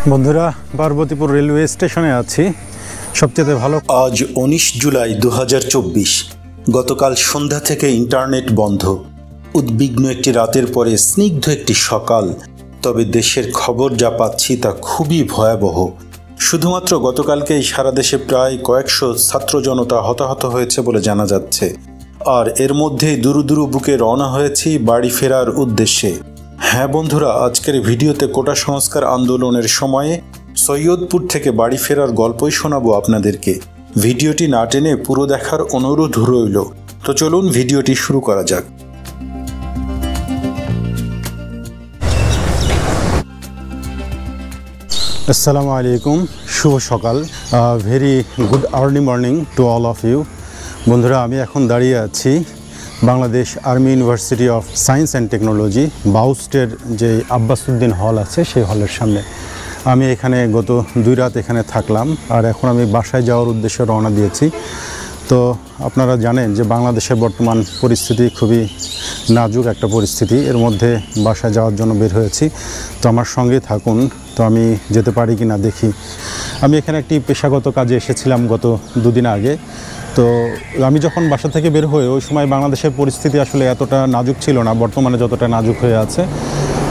বন্ধুরা, পার্বতীপুর রেলওয়ে স্টেশনে আছি। সবচেয়ে ভালো আজ 19 জুলাই 2024। গতকাল সন্ধ্যা থেকে ইন্টারনেট বন্ধ। উদ্বিগ্ন একটি রাতের পরে স্নিগ্ধ একটি সকাল। তবে দেশের খবর যা পাচ্ছি তা খুবই ভয়াবহ। শুধুমাত্র গতকালকেই সারা দেশে প্রায় কয়েকশো ছাত্র জনতা হতাহত হয়েছে বলে জানা যাচ্ছে। আর এর মধ্যেই দুরু দুরু বুকে রওনা হয়েছি বাড়ি ফেরার উদ্দেশ্যে। হ্যাঁ বন্ধুরা, আজকের ভিডিওতে কোটা সংস্কার আন্দোলনের সময়ে সৈয়দপুর থেকে বাড়ি ফেরার গল্পই শোনাবো আপনাদেরকে। ভিডিওটি না টেনে পুরো দেখার অনুরোধ রইল। তো চলুন ভিডিওটি শুরু করা যাক। আসসালামু আলাইকুম, শুভ সকাল। Very good early morning to all of you. বন্ধুরা, আমি এখন দাঁড়িয়ে আছি Bangladesh army university of science and technology বাউস্টের যে আব্বাসউদ্দিন হল আছে সেই হলের সামনে। আমি এখানে গত 2 রাত এখানে থাকলাম, আর এখন আমি বাসায় যাওয়ার উদ্দেশ্যে রওনা দিয়েছি। তো আপনারা জানেন যে বাংলাদেশের বর্তমান পরিস্থিতি খুবই নাজুক একটা পরিস্থিতি। এর মধ্যে বাসায় যাওয়ার জন্য বের হয়েছি। তো আমার সঙ্গে থাকুন, তো আমি যেতে পারি কি না দেখি। আমি এখানে একটি পেশাগত কাজে এসেছিলাম গত 2 দিন আগে। তো আমি যখন বাসা থেকে বের হয়ে ওই সময় বাংলাদেশের পরিস্থিতি আসলে এতটা নাজুক ছিল না, বর্তমানে যতটা নাজুক হয়ে আছে।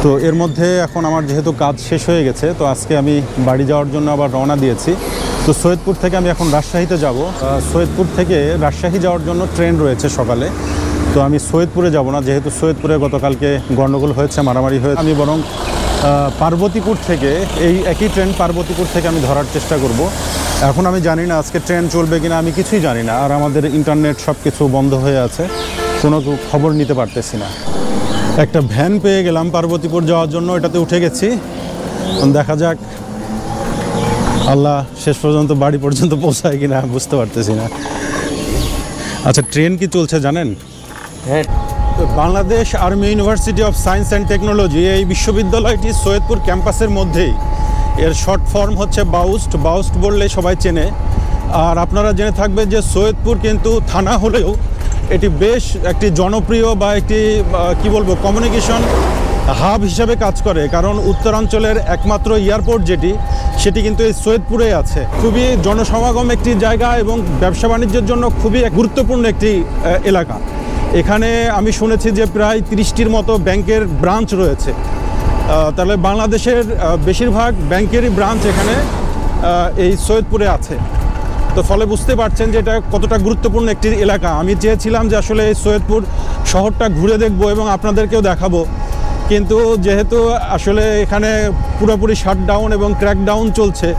তো এর মধ্যে এখন আমার যেহেতু কাজ শেষ হয়ে গেছে, তো আজকে আমি বাড়ি যাওয়ার জন্য আবার রওনা দিয়েছি। তো সৈয়দপুর থেকে আমি এখন রাজশাহীতে যাব। সৈয়দপুর থেকে রাজশাহী যাওয়ার জন্য ট্রেন রয়েছে সকালে। তো আমি সৈয়দপুরে যাব না, যেহেতু সৈয়দপুরে গতকালকে গণ্ডগোল হয়েছে, মারামারি হয়েছে। আমি বরং পার্বতীপুর থেকে, এই একই ট্রেন পার্বতীপুর থেকে আমি ধরার চেষ্টা করব। এখন আমি জানি না আজকে ট্রেন চলবে কিনা, আমি কিছুই জানি না। আর আমাদের ইন্টারনেট সব কিছু বন্ধ হয়ে আছে, কোনো খবর নিতে পারতেছি না। একটা ভ্যান পেয়ে গেলাম পার্বতীপুর যাওয়ার জন্য, এটাতে উঠে গেছি। দেখা যাক আল্লাহ শেষ পর্যন্ত বাড়ি পর্যন্ত পৌঁছায় কিনা, বুঝতে পারতেছি না। আচ্ছা, ট্রেন কি চলছে জানেন? হ্যাঁ, Bangladesh army university of science and technology, এই বিশ্ববিদ্যালয়টি সৈয়দপুর ক্যাম্পাসের মধ্যেই। এর শর্ট ফর্ম হচ্ছে বাউস্ট। বাউস্ট বললে সবাই চেনে। আর আপনারা জেনে থাকবে যে সৈয়দপুর কিন্তু থানা হলেও এটি বেশ একটি জনপ্রিয় বা একটি কি বলবো কমিউনিকেশন হাব হিসাবে কাজ করে। কারণ উত্তরাঞ্চলের একমাত্র এয়ারপোর্ট সেটি কিন্তু এই সৈয়দপুরে আছে। খুবই জনসমাগম একটি জায়গা এবং ব্যবসা বাণিজ্যের জন্য খুবই গুরুত্বপূর্ণ একটি এলাকা। এখানে আমি শুনেছি যে প্রায় 30টির মতো ব্যাংকের ব্রাঞ্চ রয়েছে। তাহলে বাংলাদেশের বেশিরভাগ ব্যাংকেরই ব্রাঞ্চ এখানে এই সৈয়দপুরে আছে। তো ফলে বুঝতে পারছেন যে এটা কতটা গুরুত্বপূর্ণ একটি এলাকা। আমি চেয়েছিলাম যে আসলে এই সৈয়দপুর শহরটা ঘুরে দেখব এবং আপনাদেরকেও দেখাবো, কিন্তু যেহেতু আসলে এখানে পুরোপুরি শাটডাউন এবং ক্র্যাকডাউন চলছে,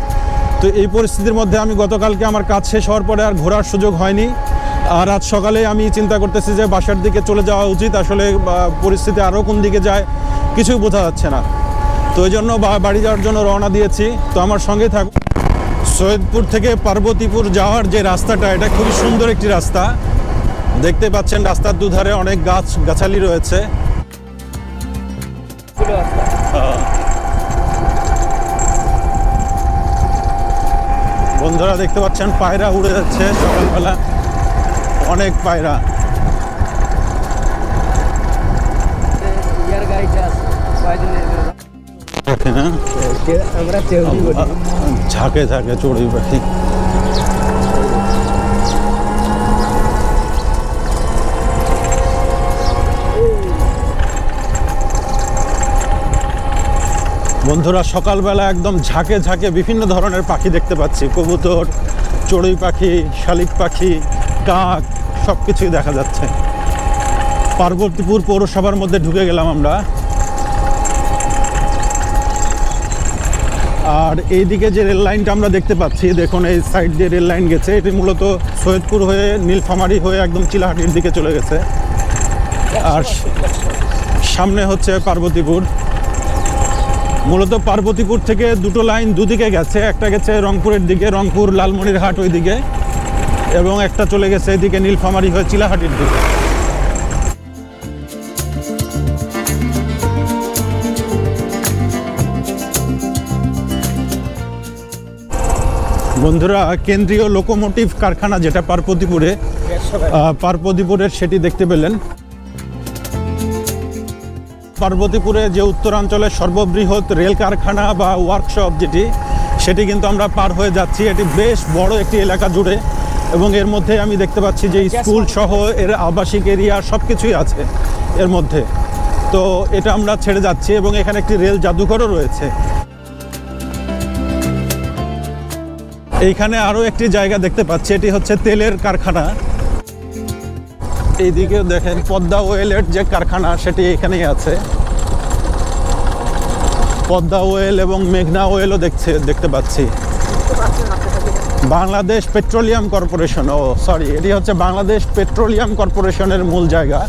তো এই পরিস্থিতির মধ্যে আমি গতকালকে আমার কাজ শেষ হওয়ার পরে আর ঘোরার সুযোগ হয়নি। আর আজ সকালে আমি চিন্তা করতেছি যে বাসার দিকে চলে যাওয়া উচিত। আসলে পরিস্থিতি আরও কোন দিকে যায় কিছুই বোঝা যাচ্ছে না। তো ওই জন্য বাড়ি যাওয়ার জন্য রওনা দিয়েছি। তো আমার সঙ্গে থাকুন। সৈয়দপুর থেকে পার্বতীপুর যাওয়ার যে রাস্তাটা, এটা খুবই সুন্দর একটি রাস্তা। দেখতে পাচ্ছেন রাস্তার দুধারে অনেক গাছালি রয়েছে। বন্ধুরা দেখতে পাচ্ছেন পায়রা উড়ে যাচ্ছে সকালবেলা, অনেক পায়রা। ঝাঁকে ঝাঁকে চড়ুই পাখি। বন্ধুরা, সকালবেলা একদম ঝাঁকে ঝাঁকে বিভিন্ন ধরনের পাখি দেখতে পাচ্ছি। কবুতর, চড়ুই পাখি, শালিক পাখি, কাক, সব কিছুই দেখা যাচ্ছে। পার্বতীপুর পৌরসভার মধ্যে ঢুকে গেলাম আমরা। আর এইদিকে যে রেল লাইনটা আমরা দেখতে পাচ্ছি, দেখুন এই সাইড দিয়ে রেল লাইন গেছে। এটি মূলত সৈয়দপুর হয়ে নীলফামারী হয়ে একদম চিলাহাটির দিকে চলে গেছে। আর সামনে হচ্ছে পার্বতীপুর। মূলত পার্বতীপুর থেকে দুটো লাইন দুদিকে গেছে। একটা গেছে রংপুরের দিকে, রংপুর লালমনিরহাট ওই দিকে, এবং একটা চলে গেছে এদিকে নীলফামারী হয়ে চিলাহাটির দিকে। বন্ধুরা, কেন্দ্রীয় লোকোমোটিভ কারখানা যেটা পার্বতীপুরের সেটি দেখতে পেলেন। পার্বতীপুরে যে উত্তরাঞ্চলের সর্ববৃহৎ রেল কারখানা বা ওয়ার্কশপ সেটি কিন্তু আমরা পার হয়ে যাচ্ছি। এটি বেশ বড় একটি এলাকা জুড়ে, এবং এর মধ্যে আমি দেখতে পাচ্ছি যে স্কুল সহ এর আবাসিক এরিয়া সব কিছুই আছে এর মধ্যে। তো এটা আমরা ছেড়ে যাচ্ছি, এবং এখানে একটি রেল জাদুঘরও রয়েছে। এইখানে আরও একটি জায়গা দেখতে পাচ্ছি, এটি হচ্ছে তেলের কারখানা। এইদিকে দেখেন পদ্মা ওয়েলের যে কারখানা সেটি এখানেই আছে। পদ্মা ওয়েল এবং মেঘনা ওয়েলও দেখতে পাচ্ছি। বাংলাদেশ পেট্রোলিয়াম কর্পোরেশন, সরি, এটি হচ্ছে বাংলাদেশ পেট্রোলিয়াম কর্পোরেশনের মূল জায়গা,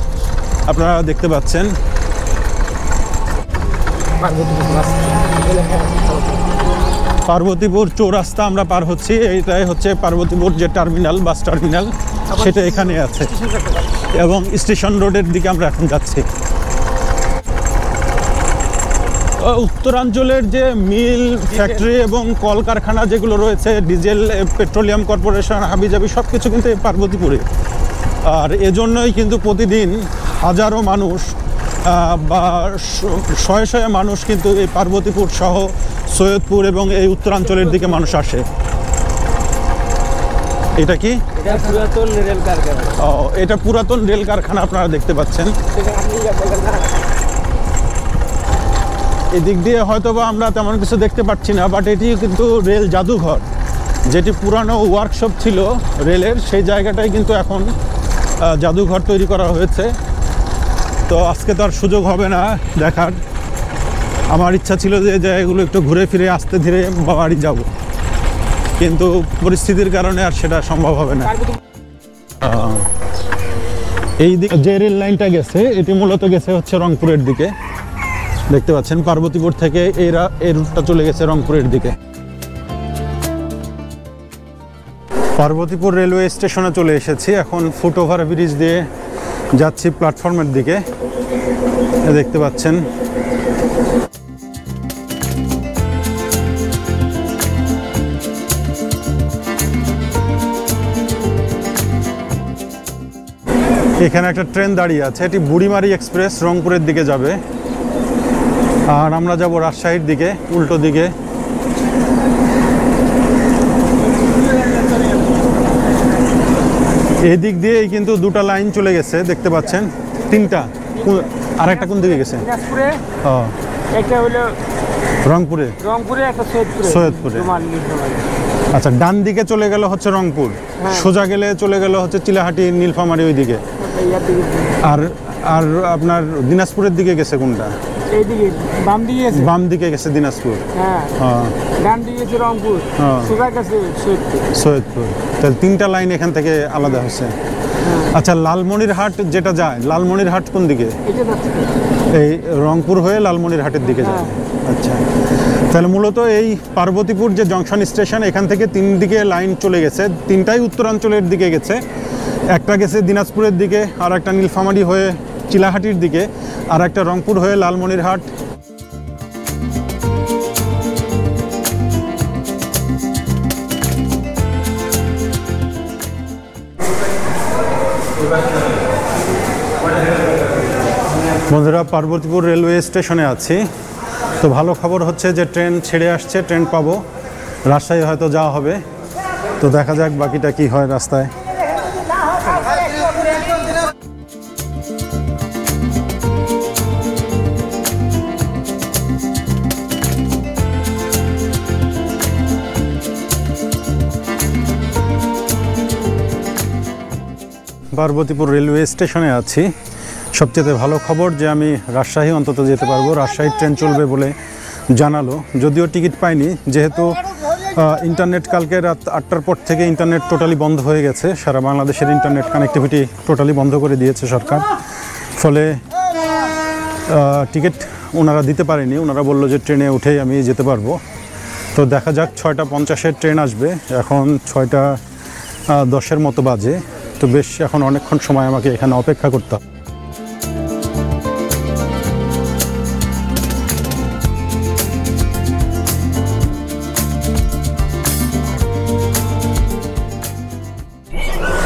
আপনারা দেখতে পাচ্ছেন। পার্বতীপুর চৌরাস্তা আমরা পার হচ্ছি। এইটাই হচ্ছে পার্বতীপুর যে টার্মিনাল, বাস টার্মিনাল, সেটা এখানে আছে, এবং স্টেশন রোডের দিকে আমরা এখন যাচ্ছি। উত্তরাঞ্চলের যে মিল, ফ্যাক্টরি এবং কলকারখানা যেগুলো রয়েছে, ডিজেল, পেট্রোলিয়াম কর্পোরেশন, হাবিজাবি সব কিছু কিন্তু এই পার্বতীপুরে। আর এজন্যই কিন্তু প্রতিদিন হাজারো মানুষ বা শয়ে শয়ে মানুষ কিন্তু এই পার্বতীপুর সহ সৈয়দপুর এবং এই উত্তরাঞ্চলের দিকে মানুষ আসে। এটা কি? পুরাতন রেল কারখানা। এটা পুরাতন রেল কারখানা, আপনারা দেখতে পাচ্ছেন। এদিক দিয়ে হয়তো বা আমরা তেমন কিছু দেখতে পাচ্ছি না, বাট এটি কিন্তু রেল জাদুঘর, যেটি পুরানো ওয়ার্কশপ ছিল রেলের, সেই জায়গাটাই কিন্তু এখন জাদুঘর তৈরি করা হয়েছে। তো আজকে তো আর সুযোগ হবে না দেখার। আমার ইচ্ছা ছিল যে জায়গাগুলো একটু ঘুরে ফিরে আস্তে ধীরে বাড়ি যাব, কিন্তু পরিস্থিতির কারণে আর সেটা সম্ভব হবে না। এই দিকে যে রেল লাইনটা গেছে, এটি মূলত গেছে হচ্ছে রংপুরের দিকে। দেখতে পাচ্ছেন পার্বতীপুর থেকে এই রুটটা চলে গেছে রংপুরের দিকে। পার্বতীপুর রেলওয়ে স্টেশনে চলে এসেছি। এখন ফুটওভার ব্রিজ দিয়ে যাচ্ছি প্ল্যাটফর্মের দিকে, দেখতে পাচ্ছেন। এখানে একটা ট্রেন দাঁড়িয়ে আছে, এটি বুড়িমারি এক্সপ্রেস, রংপুরের দিকে যাবে। আর আমরা যাব রাজশাহীর দিকে, উল্টো দিকে। এদিক দিয়েই কিন্তু দুটা লাইন চলে গেছে, দেখতে পাচ্ছেন। তিনটা, আর একটা কোন দিকে গেছে? একটা হলো রংপুরে, একটা সৈয়দপুরে। আচ্ছা, ডান দিকে চলে গেল হচ্ছে রংপুর, সোজা গেলে চলে গেল হচ্ছে চিলাহাটি, নীলফামারী ওই দিকে। আর আর আপনার দিনাজপুরের দিকে গেছে কোনটা? এইদিকে বাম দিকে গেছে দিনাজপুর, ডান দিকে গেছে রংপুর, সোজা গেছে সৈয়দপুর। তাহলে তিনটা লাইন এখান থেকে আলাদা হচ্ছে। আচ্ছা, লালমনিরহাট যেটা যায়, লালমনিরহাট কোন দিকে? এই রংপুর হয়ে লালমনিরহাটের দিকে যায়। আচ্ছা, তাহলে মূলত এই পার্বতীপুর যে জংশন স্টেশন, এখান থেকে তিন দিকে লাইন চলে গেছে, তিনটাই উত্তরাঞ্চলের দিকে গেছে। একটা গেছে দিনাজপুরের দিকে, আর একটা নীলফামারী হয়ে চিলাহাটির দিকে, আর একটা রংপুর হয়ে লালমনিরহাট। বন্ধুরা, পার্বতীপুর রেলওয়ে স্টেশনে আছি। তো ভালো খবর হচ্ছে যে ট্রেন ছেড়ে আসছে, ট্রেন পাবো, রাজশাহী হয়তো যাওয়া হবে। তো দেখা যাক বাকিটা কি হয় রাস্তায়। পার্বতীপুর রেলওয়ে স্টেশনে আছি। সবচেয়ে ভালো খবর যে আমি রাজশাহী অন্তত যেতে পারবো, রাজশাহীর ট্রেন চলবে বলে জানালো। যদিও টিকিট পাইনি, যেহেতু ইন্টারনেট কালকে রাত 8টার পর থেকে ইন্টারনেট টোটালি বন্ধ হয়ে গেছে। সারা বাংলাদেশের ইন্টারনেট কানেক্টিভিটি টোটালি বন্ধ করে দিয়েছে সরকার। ফলে টিকিট ওনারা দিতে পারেনি। ওনারা বললো যে ট্রেনে উঠেই আমি যেতে পারবো। তো দেখা যাক, 6:50-এর ট্রেন আসবে। এখন 6:10-এর মতো বাজে। তো বেশ, এখন অনেকক্ষণ সময় আমাকে এখানে অপেক্ষা করতে হবে।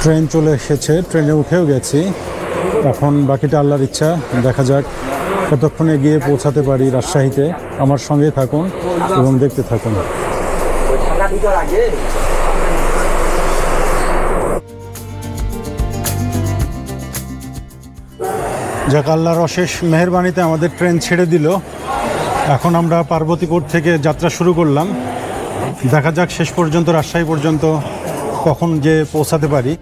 ট্রেন চলে এসেছে, ট্রেনে উঠেও গেছি। এখন বাকিটা আল্লাহর ইচ্ছা, দেখা যাক কতক্ষণে গিয়ে পৌঁছাতে পারি রাজশাহীতে। আমার সঙ্গে থাকুন এবং দেখতে থাকুন। যাক, আল্লাহর অশেষ মেহেরবানিতে আমাদের ট্রেন ছেড়ে দিল। এখন আমরা পার্বতীপুর থেকে যাত্রা শুরু করলাম। দেখা যাক শেষ পর্যন্ত রাজশাহী পর্যন্ত কখন যে পৌঁছাতে পারি।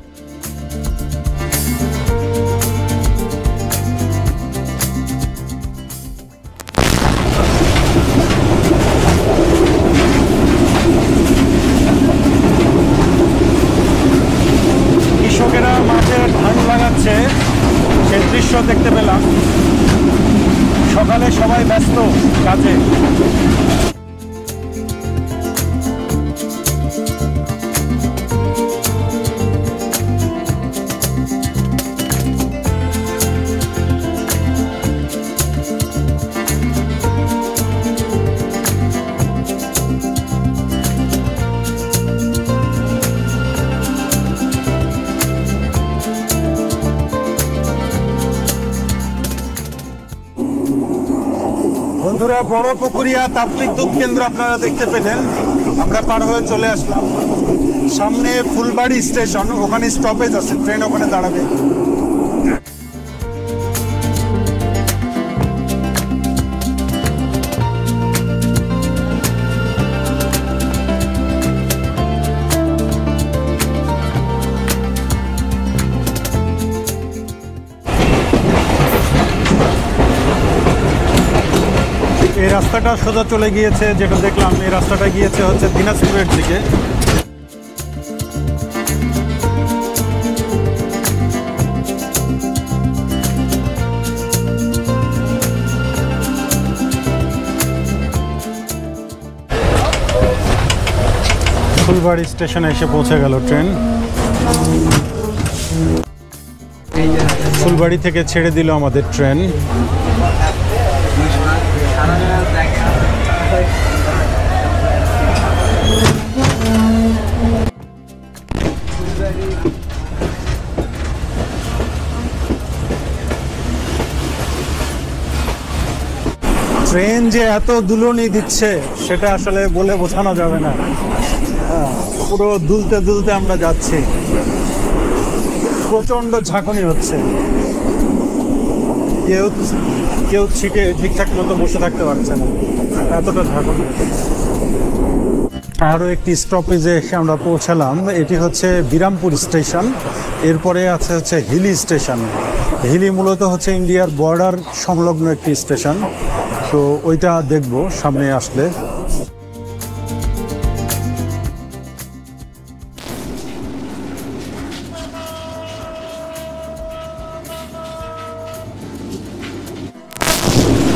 কৃষকেরা মাঠে ধান লাগাচ্ছে, সেই দৃশ্য দেখতে পেলাম। সকালে সবাই ব্যস্ত কাজে। বন্ধুরা, বড় পুকুরিয়া তাপলিক দুধ কেন্দ্র আপনারা দেখতে পেলেন। আমরা পার হয়ে চলে আসলাম। সামনে ফুলবাড়ি স্টেশন, ওখানে স্টপেজ আছে, ট্রেন ওখানে দাঁড়াবে। এই রাস্তাটা সোজা চলে গিয়েছে, যেটা দেখলাম এই রাস্তাটা গিয়েছে হচ্ছে দিনাজপুরের দিকে। ফুলবাড়ি স্টেশনে এসে পৌঁছে গেল ট্রেন। ফুলবাড়ি থেকে ছেড়ে দিল আমাদের ট্রেন। ট্রেন যে এত দুলনি দিচ্ছে সেটা আসলে বলে বোঝানো যাবে না। পুরো দুলতে দুলতে আমরা যাচ্ছি। প্রচন্ড ঝাঁকুনি হচ্ছে। কেউ ছিটে ঠিকঠাক মতো বসে থাকতে পারছে না, এতটা ঝাঁকুনি। আরও একটি স্টপেজে এসে আমরা পৌঁছালাম। এটি হচ্ছে বিরামপুর স্টেশন। এরপরে আছে হচ্ছে হিলি স্টেশন। হিলি মূলত হচ্ছে ইন্ডিয়ার বর্ডার সংলগ্ন একটি স্টেশন। তো ওইটা দেখবো সামনে আসলে।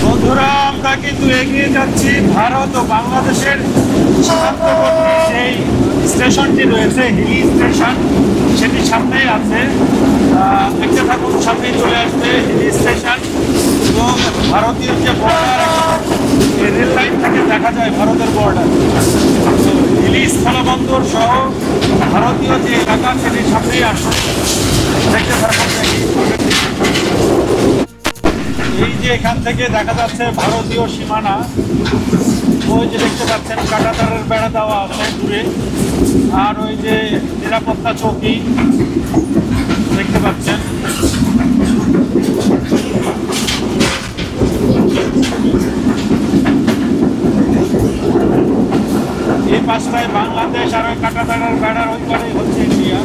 বন্ধুরা, আমরা কিন্তু এগিয়ে যাচ্ছি ভারত ও বাংলাদেশের সীমান্তবর্তী সেই স্টেশনটি রয়েছে, হিলি স্টেশন, সেটি সামনেই আছে। দেখতে থাকুন, সামনেই চলে আসবে হিলি স্টেশন। এবং ভারতীয় যে বর্ডার, এই রেল লাইন থেকে দেখা যায় ভারতের বর্ডার। হিলি স্থলবন্দর সহ ভারতীয় যে এলাকা সেটি সামনেই আসছে। দেখতে থাকুন। এই যে এখান থেকে দেখা যাচ্ছে ভারতীয় সীমানা। ওই যে দেখতে পাচ্ছেন কাঁটাতারের বেড়া দেওয়া আছে দূরে, আর ওই যে নিরাপত্তা চৌকি দেখতে পাচ্ছেন। এই পাশটায় বাংলাদেশ, আর ওই কাঁটাতারের বেড়ার ওই পারেই হচ্ছে ইন্ডিয়া।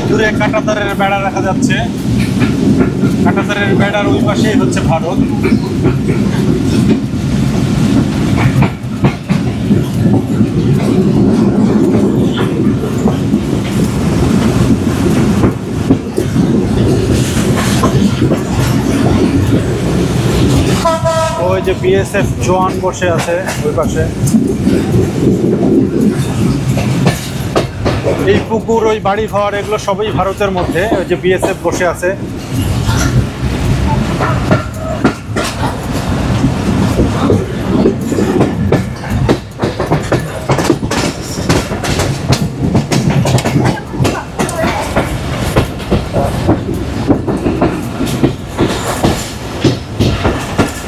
দূরে কাঁটাতারের বেড়া দেখা যাচ্ছে। কাঁটাতারের বেড়ার ওই পাশেই হচ্ছে ভারত। বিএসএফ জওয়ান বসে আছে ওই পাশে। এই পুকুর, ওই বাড়ি ঘর, এগুলো সবই ভারতের মধ্যে। ওই যে বিএসএফ বসে আছে।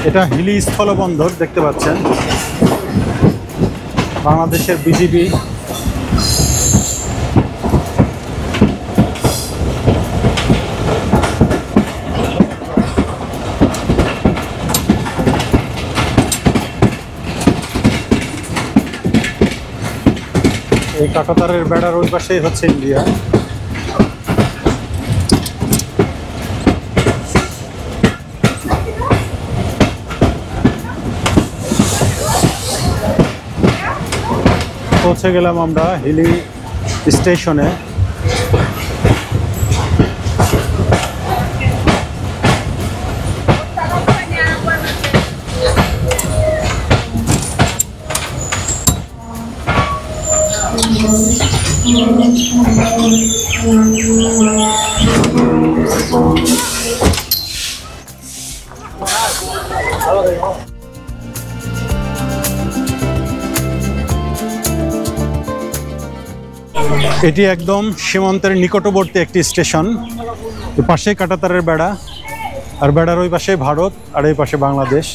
এটা হিলি স্থলবন্দর দেখতে পাচ্ছেন, বাংলাদেশের বিজিবি। এই কাঁটাতারের বেড়ার ওই পাশেই হচ্ছে ইন্ডিয়া। পৌঁছে গেলাম আমরা হিলি স্টেশনে। এটি একদম সীমান্তের নিকটবর্তী একটি স্টেশন। পাশে কাঁটাতারের বেড়া, আর বেড়ার ওই পাশে ভারত, আর এই পাশে বাংলাদেশ।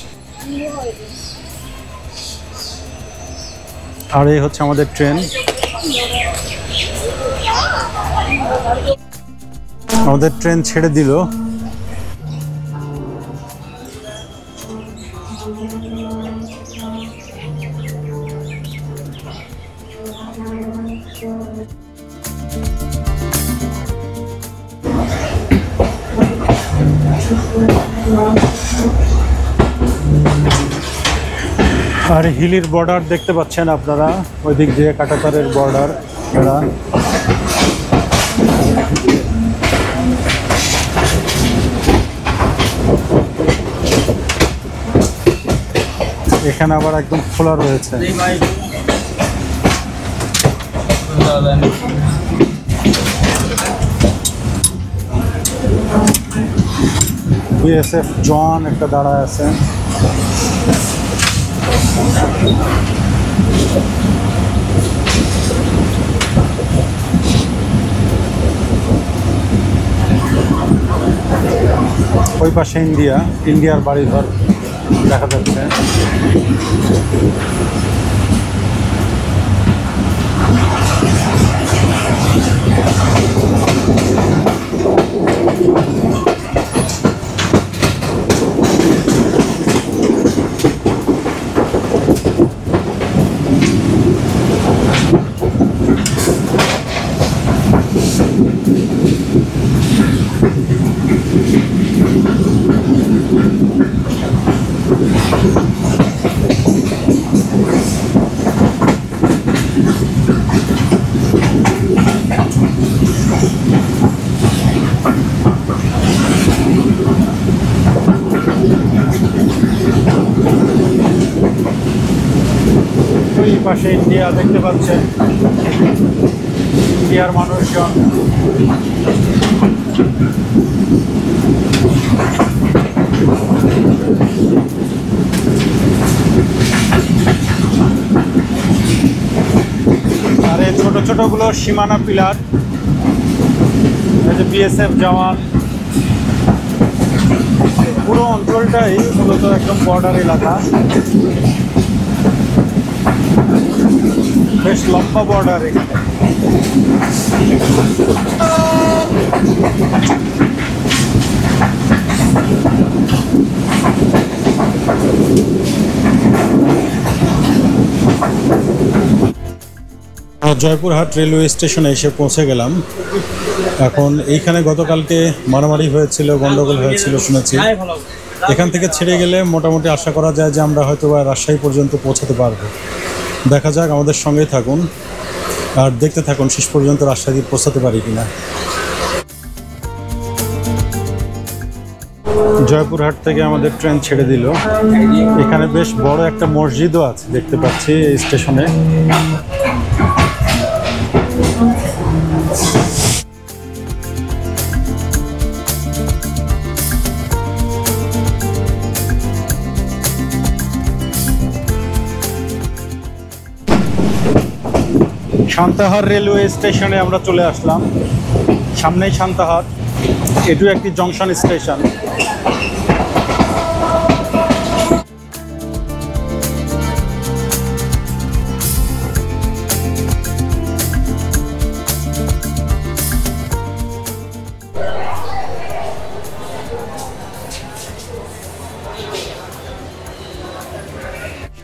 আর এই হচ্ছে আমাদের ট্রেন। আমাদের ট্রেন ছেড়ে দিল। আর হিলির বর্ডার দেখতে পাচ্ছেন আপনারা, ওই দিক দিয়ে কাঁটাতারের বর্ডার। এখানে আবার একদম খোলা রয়েছে। বিএসএফ জওয়ান একটা দাঁড়ায় আছে। ওই পাশে ইন্ডিয়ার বাড়িঘর দেখা যাচ্ছে। ওই পাশে ইন্ডিয়া দেখতে পাচ্ছেন, ইন্ডিয়ার মানুষজন। আর এই ছোট ছোটগুলো সীমানা পিলার, বিএসএফ জওয়ান। পুরো অঞ্চলটাই মূলত একদম বর্ডার এলাকা, বেশ লম্বা বর্ডার এখানে। জয়পুরহাট রেলওয়ে স্টেশনে এসে পৌঁছে গেলাম। এখন এইখানে গতকালকে মারামারি হয়েছিল, গন্ডগোল হয়েছিল শুনেছি। এখান থেকে ছেড়ে গেলে মোটামুটি আশা করা যায় যে আমরা হয়তো রাজশাহী পর্যন্ত পৌঁছাতে পারবো। দেখা যাক, আমাদের সঙ্গেই থাকুন আর দেখতে থাকুন শেষ পর্যন্ত রাজশাহী পৌঁছাতে পারি কিনা। জয়পুরহাট থেকে আমাদের ট্রেন ছেড়ে দিল। এখানে বেশ বড় একটা মসজিদও আছে দেখতে পাচ্ছি এই স্টেশনে। সান্তাহার রেলওয়ে স্টেশনে আমরা চলে আসলাম। সামনেই সান্তাহার, এটিও একটি জংশন স্টেশন।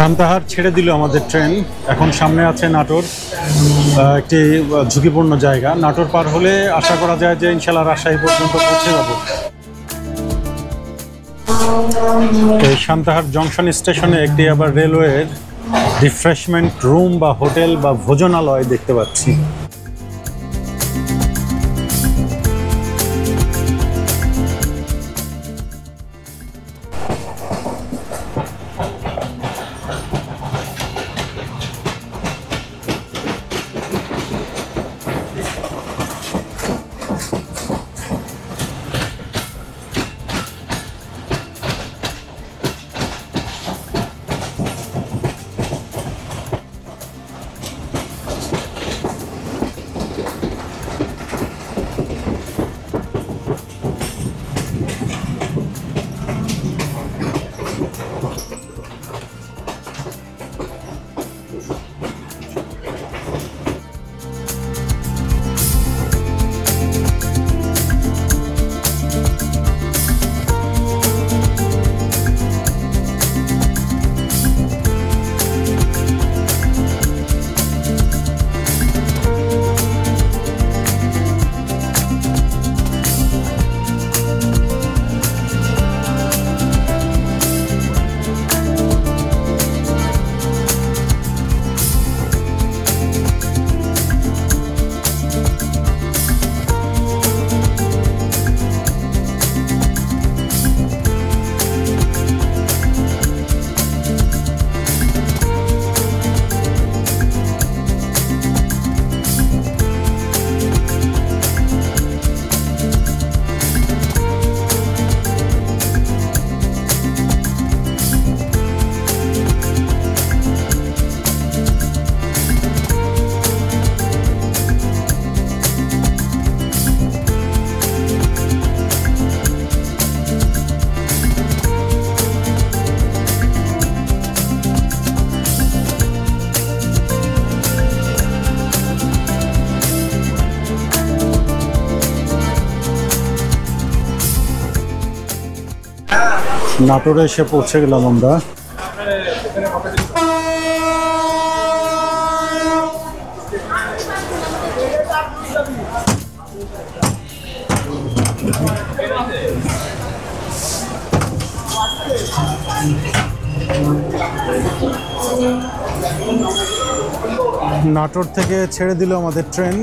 সান্তাহার ছেড়ে দিল আমাদের ট্রেন। এখন সামনে আছে নাটোর, একটি ঝুঁকিপূর্ণ জায়গা। নাটোর পার হলে আশা করা যায় যে ইনশাল্লাহ রাজশাহী পর্যন্ত পৌঁছে যাব। এই সান্তাহার জংশন স্টেশনে একটি আবার রেলওয়ের রিফ্রেশমেন্ট রুম বা হোটেল বা ভোজনালয় দেখতে পাচ্ছি। নাটোরে এসে পৌঁছে গেলাম আমরা। নাটোর থেকে ছেড়ে দিল আমাদের ট্রেন।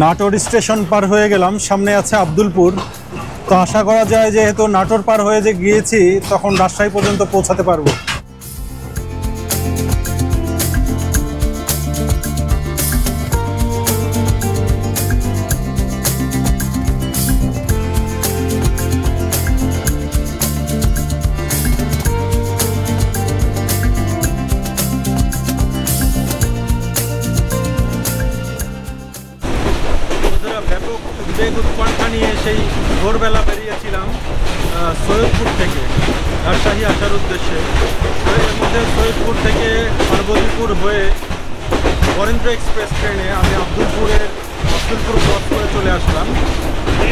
নাটোর স্টেশন পার হয়ে গেলাম, সামনে আছে আব্দুলপুর। তো আশা করা যায় যেহেতু নাটোর পার হয়ে যে গিয়েছি তখন রাজশাহী পর্যন্ত পৌঁছাতে পারবো। ব্যাপক উদ্বেগ উৎকণ্ঠা নিয়ে সেই ভোরবেলা বেরিয়েছিলাম সৈয়দপুর থেকে রাজশাহী আসার উদ্দেশ্যে। এর মধ্যে সৈয়দপুর থেকে পার্বতীপুর হয়ে বরেন্দ্র এক্সপ্রেস ট্রেনে আমি আব্দুলপুর ক্রস করে চলে আসলাম।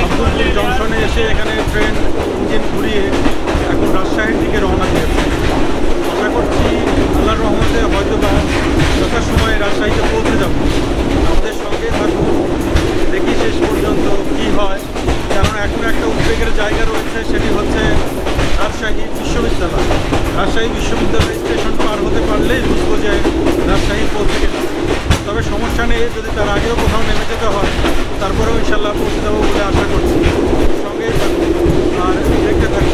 আব্দুলপুর জংশনে এসে এখানে ট্রেন ইঞ্জিন ঘুরিয়ে এখন রাজশাহীর দিকে রওনা দিয়েছে। আশা করছি আল্লাহর রহমতে হয়তোবা যথাসময়ে রাজশাহীতে পৌঁছে যাব। আমাদের সঙ্গে থাকুন, দেখি শেষ পর্যন্ত কী হয়। কারণ পৌঁছে গেলাম। তবে সমস্যা নেই, যদি তার আগেও কোথাও নেমে যেতে হয় তারপরেও ইনশাল্লাহ পৌঁছে যাবো বলে আশা করছি। সঙ্গেই থাকুন আর দেখতে থাকুন।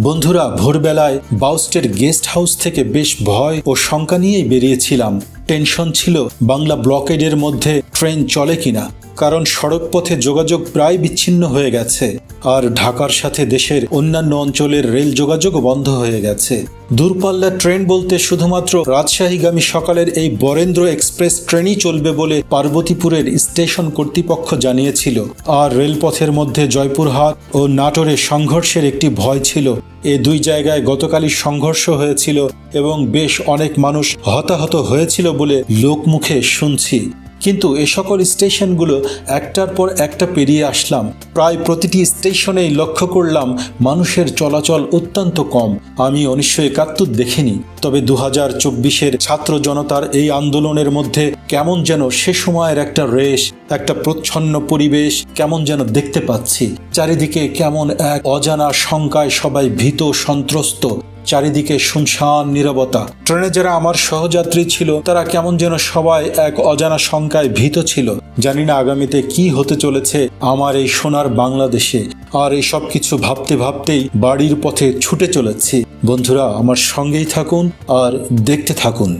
বন্ধুরা, ভোরবেলায় বাউস্টের গেস্ট হাউস থেকে বেশ ভয় ও শঙ্কা নিয়েই বেরিয়েছিলাম। টেনশন ছিল বাংলা ব্লকেডের মধ্যে ট্রেন চলে কিনা, কারণ সড়কপথে যোগাযোগ প্রায় বিচ্ছিন্ন হয়ে গেছে আর ঢাকার সাথে দেশের অন্যান্য অঞ্চলের রেল যোগাযোগও বন্ধ হয়ে গেছে। দূরপাল্লার ট্রেন বলতে শুধুমাত্র রাজশাহীগামী সকালের এই বরেন্দ্র এক্সপ্রেস ট্রেনই চলবে বলে পার্বতীপুরের স্টেশন কর্তৃপক্ষ জানিয়েছিল। আর রেলপথের মধ্যে জয়পুরহাট ও নাটোরে সংঘর্ষের একটি ভয় ছিল। এ দুই জায়গায় গতকালই সংঘর্ষ হয়েছিল এবং বেশ অনেক মানুষ হতাহত হয়েছিল বলে লোকমুখে শুনছি। কিন্তু এ সকল স্টেশনগুলো একটার পর একটা পেরিয়ে আসলাম। প্রায় প্রতিটি স্টেশনেই লক্ষ্য করলাম মানুষের চলাচল অত্যন্ত কম। আমি 1971 দেখিনি, তবে 2024-এর ছাত্র জনতার এই আন্দোলনের মধ্যে কেমন যেন সে সময়ের একটা রেশ, একটা প্রচ্ছন্ন পরিবেশ কেমন যেন দেখতে পাচ্ছি। চারিদিকে কেমন এক অজানা শঙ্কায় সবাই ভীত সন্ত্রস্ত। চারিদিকে শুনশান নীরবতা। ট্রেনে যারা আমার সহযাত্রী ছিল তারা কেমন যেন সবাই এক অজানা শঙ্কায় ভীত ছিল। জানি না আগামীতে কি হতে চলেছে আমার এই সোনার বাংলাদেশে। আর এই সব কিছু ভাবতে ভাবতেই বাড়ির পথে ছুটে চলেছি। বন্ধুরা, আমার সঙ্গেই থাকুন আর দেখতে থাকুন।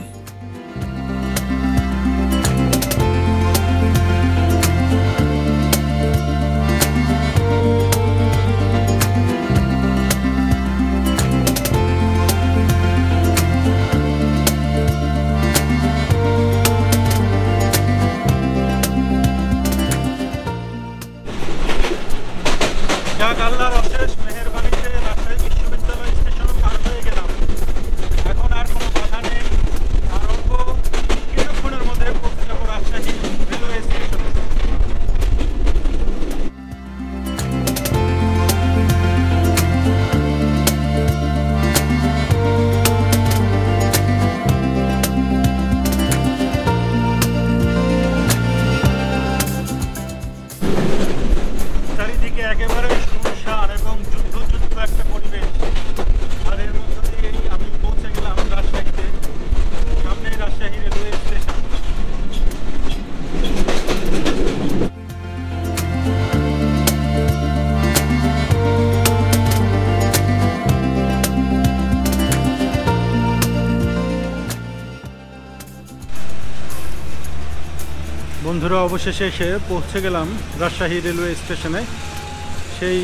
আল্লাহর অশেষ মেহেরবানিতে রাজশাহী বিশ্ববিদ্যালয় স্টেশন পার হয়ে গেলাম। এখন আর কোনো বাধা নেই। আর অল্প কিছুক্ষণের মধ্যে পৌঁছে যাবো রাজশাহী রেলওয়ে স্টেশনে। চারিদিকে একেবারে শুনশান এবং যুদ্ধ একটা পরিবেশ। আর এর মধ্য দিয়েই আমি পৌঁছে গেলাম রাজশাহীতে। সামনেই রাজশাহী রেলওয়ে স্টেশন। বন্ধুরা, অবশেষে এসে পৌঁছে গেলাম রাজশাহী রেলওয়ে স্টেশনে। সেই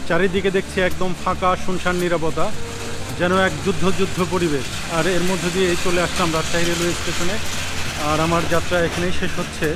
চারিদিকে দেখছি একদম ফাঁকা শুনশান নীরবতা, যেন এক যুদ্ধ পরিবেশ। আর এর মধ্যে দিয়ে চলে আসলাম রাজশাহী রেলওয়ে স্টেশনে। আর আমার যাত্রা এখানেই শেষ হচ্ছে।